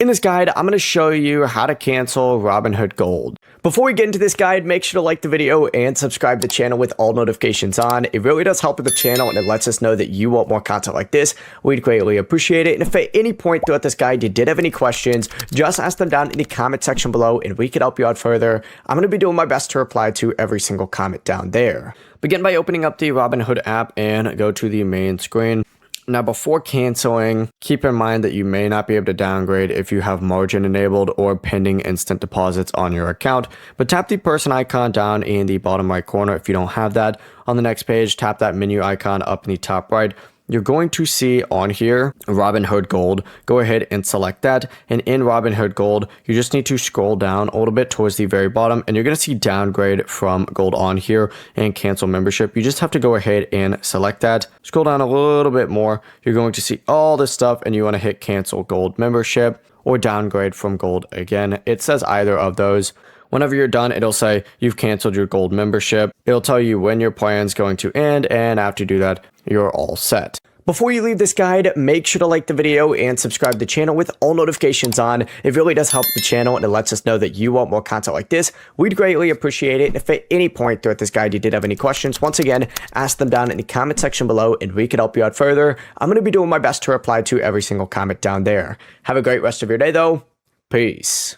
In this guide, I'm going to show you how to cancel Robinhood Gold. Before we get into this guide, make sure to like the video and subscribe to the channel with all notifications on. It really does help with the channel and it lets us know that you want more content like this. We'd greatly appreciate it. And if at any point throughout this guide you did have any questions, just ask them down in the comment section below and we can help you out further. I'm going to be doing my best to reply to every single comment down there. Begin by opening up the Robinhood app and go to the main screen. Now, before canceling, keep in mind that you may not be able to downgrade if you have margin enabled or pending instant deposits on your account, but tap the person icon down in the bottom right corner if you don't have that. On the next page, tap that menu icon up in the top right. You're going to see on here Robinhood Gold. Go ahead and select that. And in Robinhood Gold, you just need to scroll down a little bit towards the very bottom and you're going to see downgrade from Gold on here and cancel membership. You just have to go ahead and select that. Scroll down a little bit more. You're going to see all this stuff and you want to hit cancel Gold membership or downgrade from Gold again. It says either of those. Whenever you're done, it'll say you've canceled your Gold membership. It'll tell you when your plan's going to end, and after you do that, you're all set. Before you leave this guide, make sure to like the video and subscribe to the channel with all notifications on. It really does help the channel and it lets us know that you want more content like this. We'd greatly appreciate it. If at any point throughout this guide you did have any questions, once again, ask them down in the comment section below and we can help you out further. I'm going to be doing my best to reply to every single comment down there. Have a great rest of your day though. Peace.